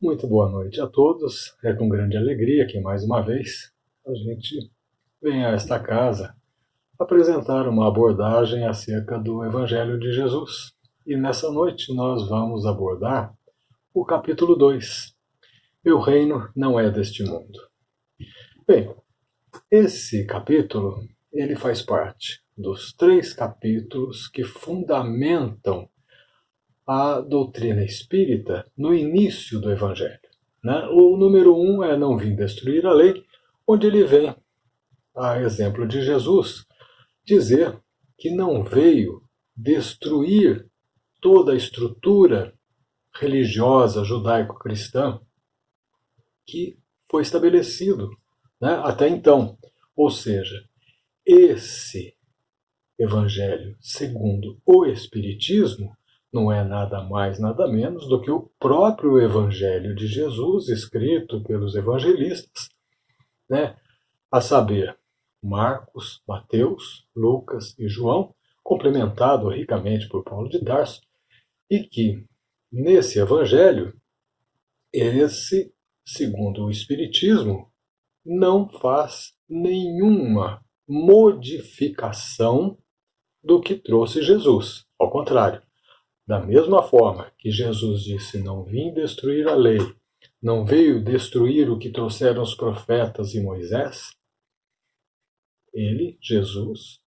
Muito boa noite a todos. É com grande alegria que, mais uma vez, a gente vem a esta casa apresentar uma abordagem acerca do Evangelho de Jesus. E nessa noite nós vamos abordar o capítulo 2. Meu reino não é deste mundo. Bem, esse capítulo ele faz parte dos 3 capítulos que fundamentam a doutrina espírita no início do Evangelho. O número 1 é Não Vim Destruir a Lei, onde ele vem, a exemplo de Jesus, dizer que não veio destruir toda a estrutura religiosa judaico-cristã que foi estabelecido até então. Ou seja, esse Evangelho segundo o Espiritismo não é nada mais, nada menos do que o próprio Evangelho de Jesus, escrito pelos evangelistas, a saber, Marcos, Mateus, Lucas e João, complementado ricamente por Paulo de Tarso, e que, nesse Evangelho, esse, segundo o Espiritismo, não faz nenhuma modificação do que trouxe Jesus. Ao contrário, da mesma forma que Jesus disse, não vim destruir a lei, não veio destruir o que trouxeram os profetas e Moisés, ele, Jesus,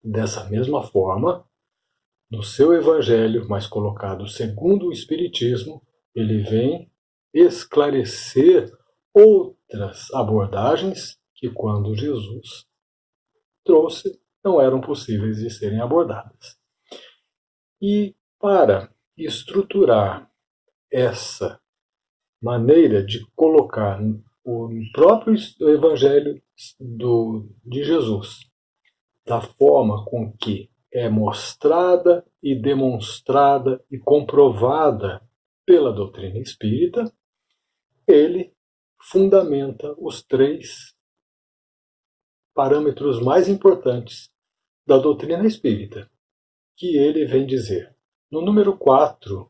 dessa mesma forma, no seu evangelho, mas colocado segundo o Espiritismo, ele vem esclarecer outras abordagens que, quando Jesus trouxe, não eram possíveis de serem abordadas. E para estruturar essa maneira de colocar o próprio Evangelho de Jesus da forma com que é mostrada e demonstrada e comprovada pela doutrina espírita, ele fundamenta os 3 parâmetros mais importantes da doutrina espírita, que ele vem dizer. No número 4,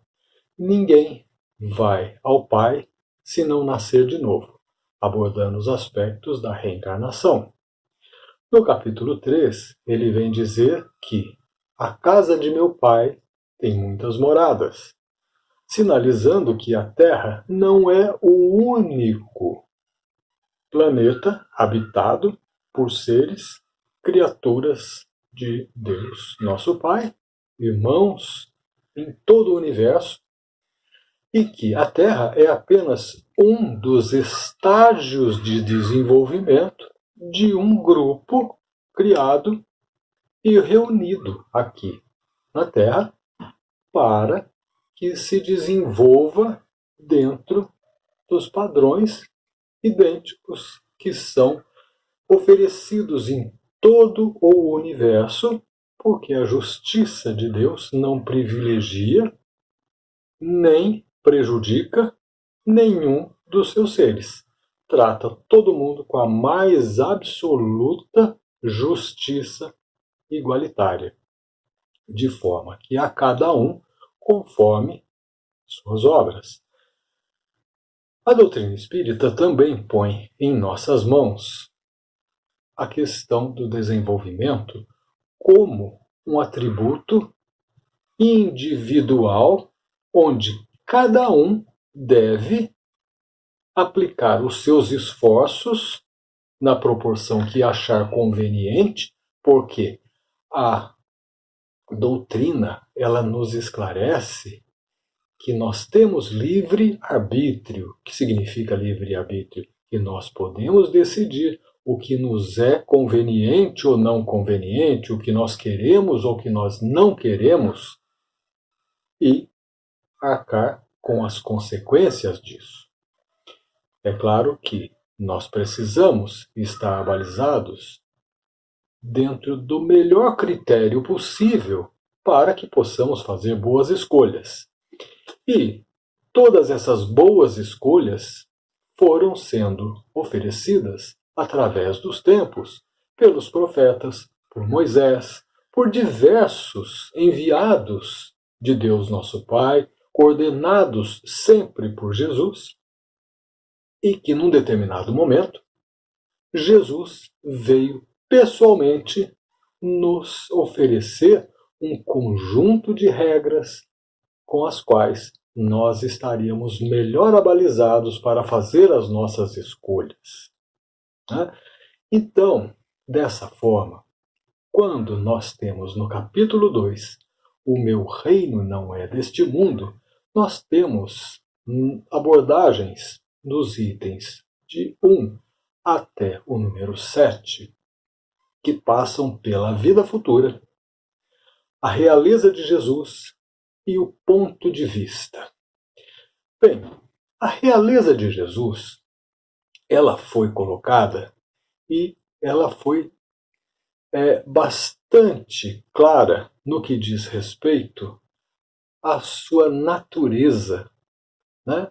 ninguém vai ao Pai se não nascer de novo, abordando os aspectos da reencarnação. No capítulo 3, ele vem dizer que a casa de meu Pai tem muitas moradas, sinalizando que a Terra não é o único planeta habitado por seres, criaturas de Deus, nosso Pai, irmãos em todo o universo, e que a Terra é apenas um dos estágios de desenvolvimento de um grupo criado e reunido aqui na Terra para que se desenvolva dentro dos padrões idênticos que são oferecidos em todo o universo, porque a justiça de Deus não privilegia nem prejudica nenhum dos seus seres. Trata todo mundo com a mais absoluta justiça igualitária, de forma que a cada um conforme suas obras. A doutrina espírita também põe em nossas mãos a questão do desenvolvimento como um atributo individual, onde cada um deve aplicar os seus esforços na proporção que achar conveniente, porque a doutrina ela nos esclarece que nós temos livre-arbítrio. O que significa livre-arbítrio? Que nós podemos decidir o que nos é conveniente ou não conveniente, o que nós queremos ou que nós não queremos, e arcar com as consequências disso. É claro que nós precisamos estar abalizados dentro do melhor critério possível para que possamos fazer boas escolhas. E todas essas boas escolhas foram sendo oferecidas através dos tempos pelos profetas, por Moisés, por diversos enviados de Deus nosso Pai, coordenados sempre por Jesus, e que num determinado momento Jesus veio pessoalmente nos oferecer um conjunto de regras com as quais nós estaríamos melhor abalizados para fazer as nossas escolhas. Então, dessa forma, quando nós temos no capítulo 2, o meu reino não é deste mundo, nós temos abordagens dos itens de 1 até o número 7, que passam pela vida futura, a realeza de Jesus e o ponto de vista. Bem, a realeza de Jesus, ela foi colocada e ela foi bastante clara no que diz respeito à sua natureza, né?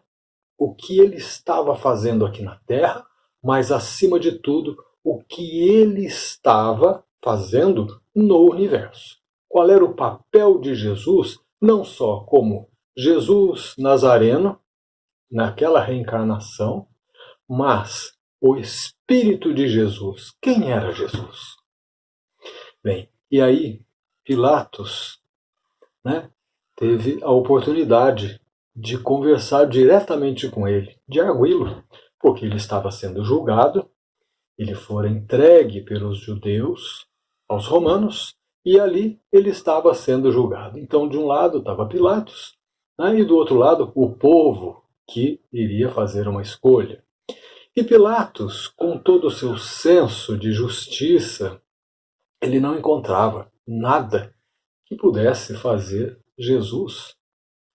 O que ele estava fazendo aqui na Terra, mas acima de tudo, o que ele estava fazendo no universo. Qual era o papel de Jesus, não só como Jesus Nazareno, naquela reencarnação, mas o Espírito de Jesus. Quem era Jesus? Bem, e aí Pilatos, né, teve a oportunidade de conversar diretamente com ele, de arguí-lo, porque ele estava sendo julgado, ele fora entregue pelos judeus aos romanos, e ali ele estava sendo julgado. Então, de um lado estava Pilatos, né, e do outro lado o povo que iria fazer uma escolha. E Pilatos, com todo o seu senso de justiça, ele não encontrava nada que pudesse fazer Jesus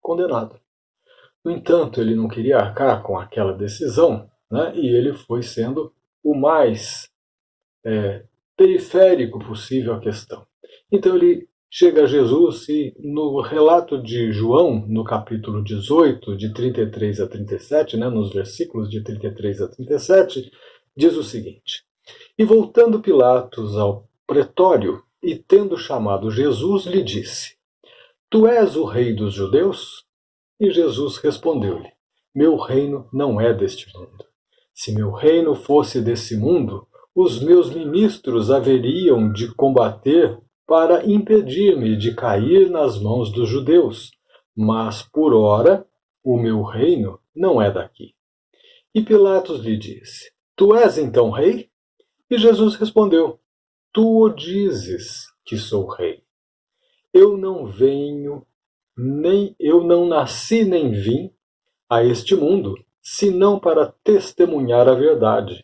condenado. No entanto, ele não queria arcar com aquela decisão, né? E ele foi sendo o mais periférico possível à questão. Então ele chega a Jesus e no relato de João, no capítulo 18, de 33 a 37, né, nos versículos de 33 a 37, diz o seguinte: E voltando Pilatos ao pretório, e tendo chamado Jesus, lhe disse: Tu és o rei dos judeus? E Jesus respondeu-lhe: Meu reino não é deste mundo. Se meu reino fosse desse mundo, os meus ministros haveriam de combater para impedir-me de cair nas mãos dos judeus. Mas, por ora, o meu reino não é daqui. E Pilatos lhe disse: Tu és então rei? E Jesus respondeu: Tu o dizes que sou rei. Eu não nasci nem vim a este mundo, senão para testemunhar a verdade.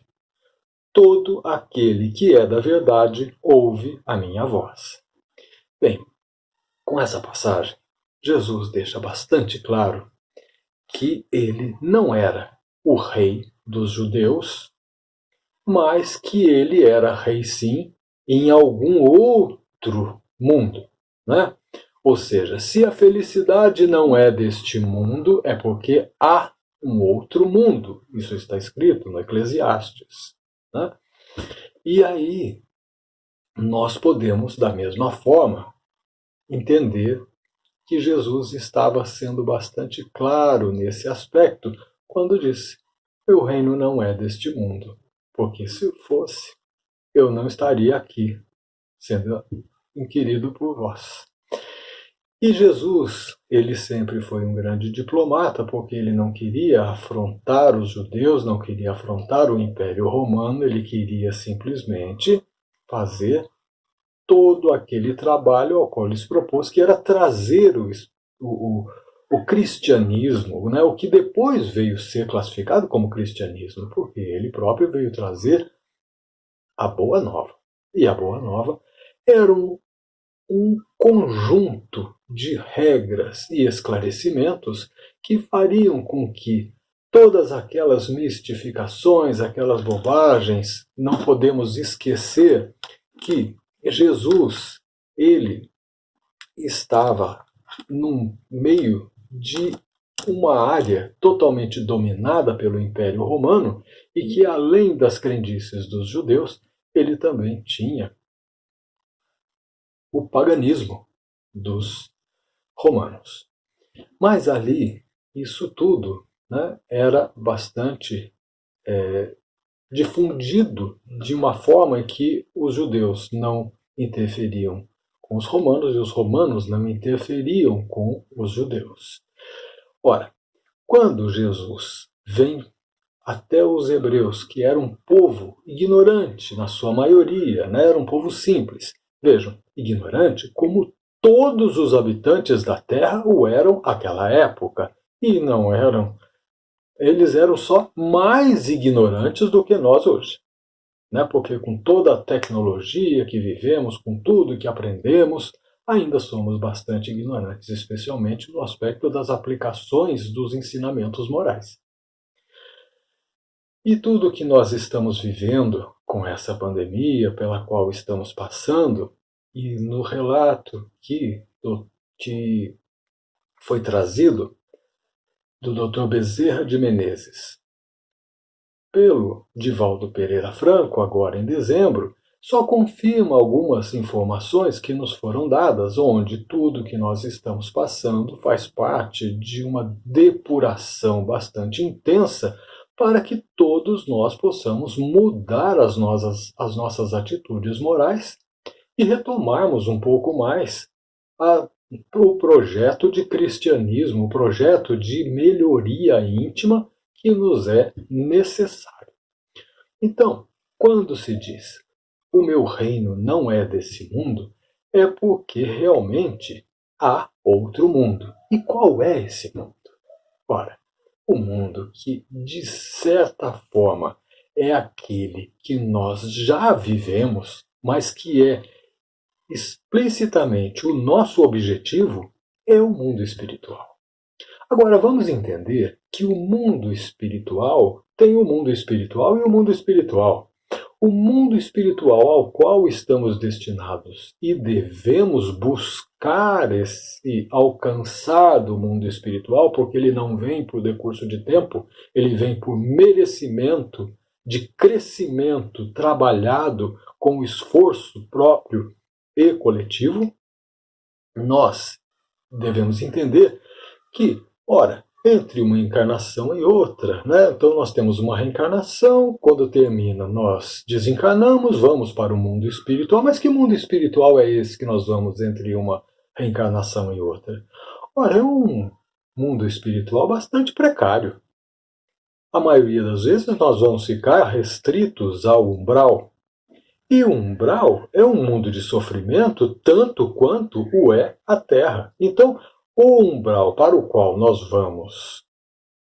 Todo aquele que é da verdade ouve a minha voz. Bem, com essa passagem, Jesus deixa bastante claro que ele não era o rei dos judeus, mas que ele era rei sim em algum outro mundo, né? Ou seja, se a felicidade não é deste mundo, é porque há um outro mundo. Isso está escrito no Eclesiastes, né? E aí nós podemos, da mesma forma, entender que Jesus estava sendo bastante claro nesse aspecto quando disse: Meu reino não é deste mundo, porque se fosse, eu não estaria aqui sendo inquirido por vós. E Jesus, ele sempre foi um grande diplomata, porque ele não queria afrontar os judeus, não queria afrontar o Império Romano, ele queria simplesmente fazer todo aquele trabalho ao qual lhes propôs, que era trazer o cristianismo, né, o que depois veio ser classificado como cristianismo, porque ele próprio veio trazer a Boa Nova. E a Boa Nova era um conjunto de regras e esclarecimentos que fariam com que todas aquelas mistificações, aquelas bobagens, não podemos esquecer que Jesus, ele estava no meio de uma área totalmente dominada pelo Império Romano e que, além das crendices dos judeus, ele também tinha o paganismo dos romanos. Mas ali, isso tudo, né, era bastante difundido de uma forma em que os judeus não interferiam com os romanos e os romanos não interferiam com os judeus. Ora, quando Jesus vem até os hebreus, que era um povo ignorante na sua maioria, né? Era um povo simples. Vejam, ignorante como todos os habitantes da terra o eram naquela época. E não eram. Eles eram só mais ignorantes do que nós hoje. Né? Porque com toda a tecnologia que vivemos, com tudo que aprendemos, ainda somos bastante ignorantes, especialmente no aspecto das aplicações dos ensinamentos morais. E tudo que nós estamos vivendo com essa pandemia pela qual estamos passando, e no relato que foi trazido do Dr. Bezerra de Menezes pelo Divaldo Pereira Franco, agora em dezembro, só confirma algumas informações que nos foram dadas, onde tudo que nós estamos passando faz parte de uma depuração bastante intensa para que todos nós possamos mudar as nossas atitudes morais e retomarmos um pouco mais o projeto de cristianismo, o projeto de melhoria íntima que nos é necessário. Então, quando se diz o meu reino não é desse mundo, é porque realmente há outro mundo. E qual é esse mundo? Ora, o mundo que, de certa forma, é aquele que nós já vivemos, mas que é explicitamente o nosso objetivo, é o mundo espiritual. Agora, vamos entender que o mundo espiritual tem o mundo espiritual e o mundo espiritual. O mundo espiritual ao qual estamos destinados e devemos buscar esse alcançar do mundo espiritual, porque ele não vem por decurso de tempo, ele vem por merecimento de crescimento trabalhado com esforço próprio e coletivo. Nós devemos entender que, ora, entre uma encarnação e outra, né? Então nós temos uma reencarnação, quando termina nós desencarnamos, vamos para o mundo espiritual, mas que mundo espiritual é esse que nós vamos entre uma reencarnação e outra? Ora, é um mundo espiritual bastante precário. A maioria das vezes nós vamos ficar restritos ao umbral. E o umbral é um mundo de sofrimento tanto quanto o é a Terra. Então, o umbral para o qual nós vamos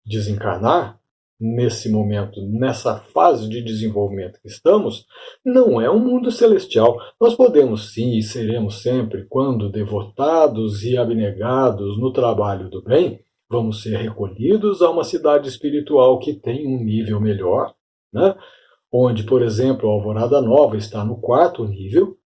desencarnar, nesse momento, nessa fase de desenvolvimento que estamos, não é um mundo celestial. Nós podemos sim e seremos sempre, quando devotados e abnegados no trabalho do bem, vamos ser recolhidos a uma cidade espiritual que tem um nível melhor, né? Onde, por exemplo, a Alvorada Nova está no 4º nível,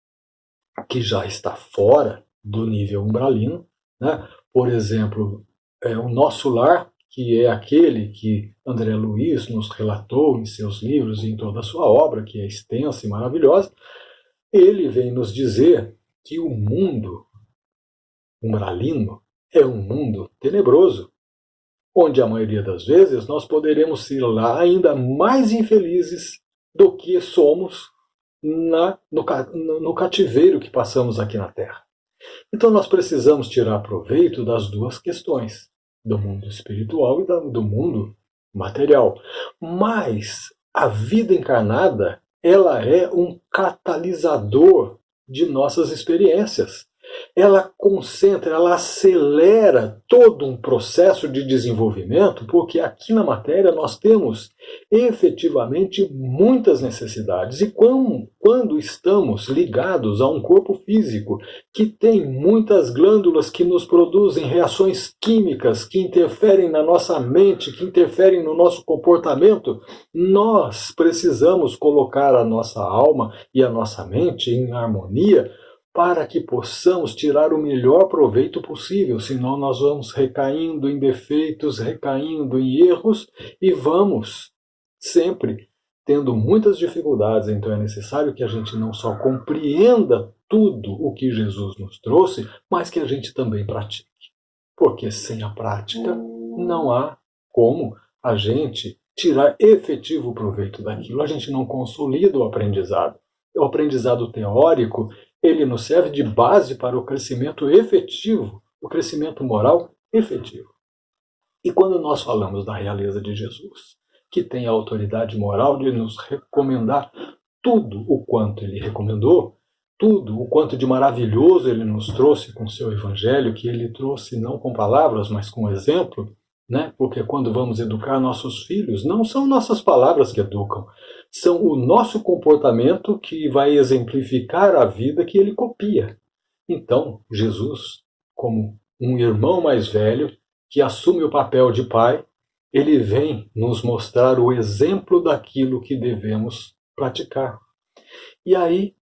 que já está fora do nível umbralino, né? Por exemplo, o Nosso Lar, que é aquele que André Luiz nos relatou em seus livros e em toda a sua obra, que é extensa e maravilhosa, ele vem nos dizer que o mundo umbralino é um mundo tenebroso, onde a maioria das vezes nós poderemos ir lá ainda mais infelizes do que somos no cativeiro que passamos aqui na Terra. Então nós precisamos tirar proveito das duas questões, do mundo espiritual e do mundo material. Mas a vida encarnada, ela é um catalisador de nossas experiências. Ela concentra, ela acelera todo um processo de desenvolvimento, porque aqui na matéria nós temos efetivamente muitas necessidades. E quando estamos ligados a um corpo físico que tem muitas glândulas que nos produzem reações químicas, que interferem na nossa mente, que interferem no nosso comportamento, nós precisamos colocar a nossa alma e a nossa mente em harmonia para que possamos tirar o melhor proveito possível, senão nós vamos recaindo em defeitos, recaindo em erros e vamos sempre tendo muitas dificuldades. Então é necessário que a gente não só compreenda tudo o que Jesus nos trouxe, mas que a gente também pratique. porque sem a prática não há como a gente tirar efetivo proveito daquilo. A gente não consolida o aprendizado. O aprendizado teórico, ele nos serve de base para o crescimento efetivo, o crescimento moral efetivo. E quando nós falamos da realeza de Jesus, que tem a autoridade moral de nos recomendar tudo o quanto ele recomendou, tudo o quanto de maravilhoso ele nos trouxe com seu evangelho, que ele trouxe não com palavras, mas com exemplo, né? Porque quando vamos educar nossos filhos, não são nossas palavras que educam, são o nosso comportamento que vai exemplificar a vida que ele copia. Então, Jesus, como um irmão mais velho, que assume o papel de pai, ele vem nos mostrar o exemplo daquilo que devemos praticar. E aí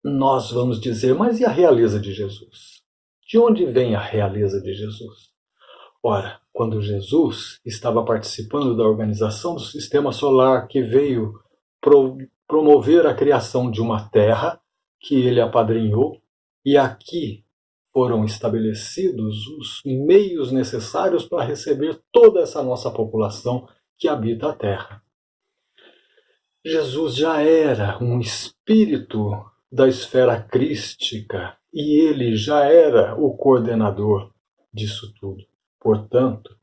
nós vamos dizer, mas e a realeza de Jesus? De onde vem a realeza de Jesus? Ora, quando Jesus estava participando da organização do Sistema Solar, que veio promover a criação de uma terra que ele apadrinhou, e aqui foram estabelecidos os meios necessários para receber toda essa nossa população que habita a Terra. Jesus já era um espírito da esfera crística e ele já era o coordenador disso tudo. Portanto,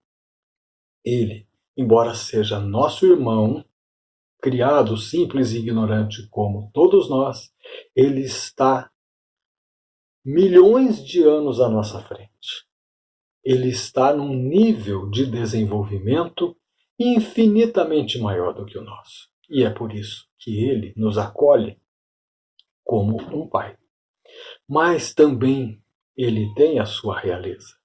ele, embora seja nosso irmão, criado simples e ignorante como todos nós, ele está milhões de anos à nossa frente. Ele está num nível de desenvolvimento infinitamente maior do que o nosso. E é por isso que ele nos acolhe como um pai. Mas também ele tem a sua realeza.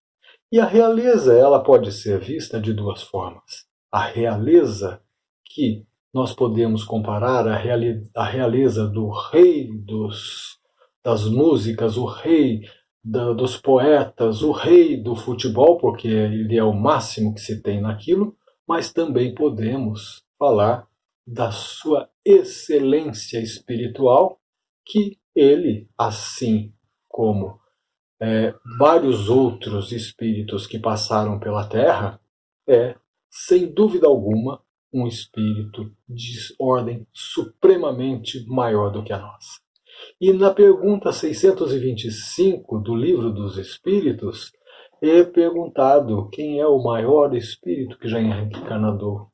E a realeza, ela pode ser vista de duas formas. A realeza que nós podemos comparar à realeza do rei das músicas, o rei dos poetas, o rei do futebol, porque ele é o máximo que se tem naquilo, mas também podemos falar da sua excelência espiritual, que ele, assim como vários outros espíritos que passaram pela Terra, é, sem dúvida alguma, um espírito de ordem supremamente maior do que a nossa. E na pergunta 625 do Livro dos Espíritos, é perguntado quem é o maior espírito que já reencarnou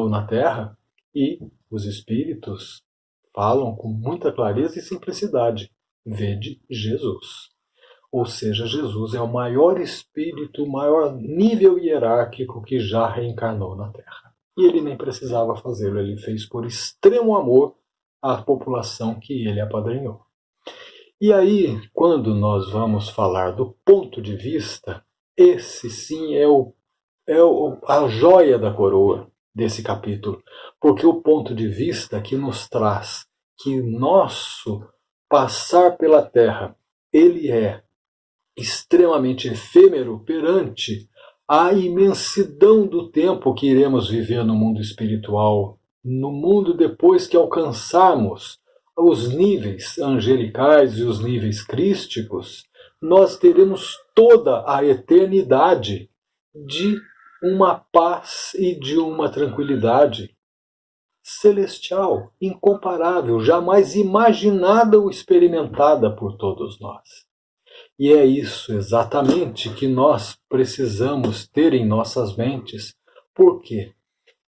na Terra, e os espíritos falam com muita clareza e simplicidade: vede Jesus. Ou seja, Jesus é o maior espírito, o maior nível hierárquico que já reencarnou na Terra. E ele nem precisava fazê-lo, ele fez por extremo amor à população que ele apadrinhou. E aí, quando nós vamos falar do ponto de vista, esse sim é a joia da coroa desse capítulo, porque o ponto de vista que nos traz que nosso passar pela Terra, ele é extremamente efêmero perante a imensidão do tempo que iremos viver no mundo espiritual, no mundo depois que alcançarmos os níveis angelicais e os níveis crísticos, nós teremos toda a eternidade de uma paz e de uma tranquilidade celestial, incomparável, jamais imaginada ou experimentada por todos nós. E é isso exatamente que nós precisamos ter em nossas mentes, porque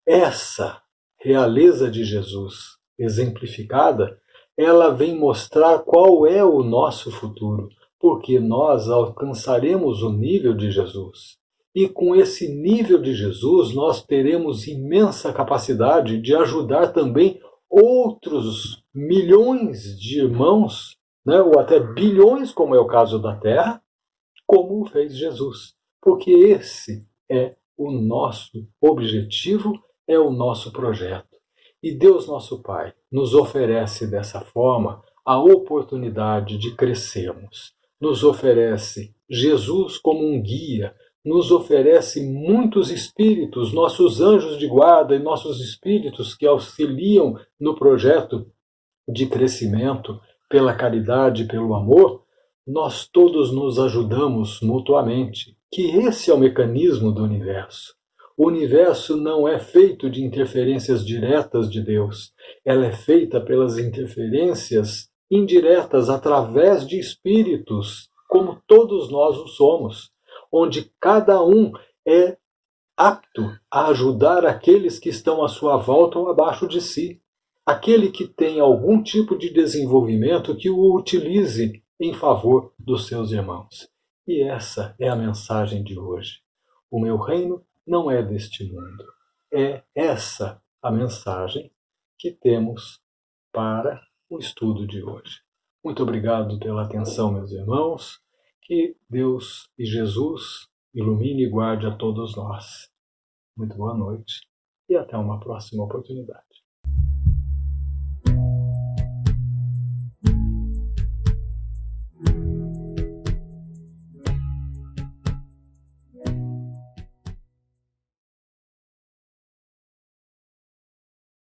essa realeza de Jesus exemplificada, ela vem mostrar qual é o nosso futuro, porque nós alcançaremos o nível de Jesus. E com esse nível de Jesus, nós teremos imensa capacidade de ajudar também outros milhões de irmãos, né, ou até bilhões, como é o caso da Terra, como fez Jesus. Porque esse é o nosso objetivo, é o nosso projeto. E Deus, nosso Pai, nos oferece dessa forma a oportunidade de crescermos. Nos oferece Jesus como um guia, nos oferece muitos espíritos, nossos anjos de guarda e nossos espíritos que auxiliam no projeto de crescimento pela caridade e pelo amor, nós todos nos ajudamos mutuamente, que esse é o mecanismo do universo. O universo não é feito de interferências diretas de Deus, ela é feita pelas interferências indiretas através de espíritos, como todos nós o somos, onde cada um é apto a ajudar aqueles que estão à sua volta ou abaixo de si. Aquele que tem algum tipo de desenvolvimento que o utilize em favor dos seus irmãos. E essa é a mensagem de hoje. O meu reino não é deste mundo. É essa a mensagem que temos para o estudo de hoje. Muito obrigado pela atenção, meus irmãos. Que Deus e Jesus ilumine e guarde a todos nós. Muito boa noite e até uma próxima oportunidade.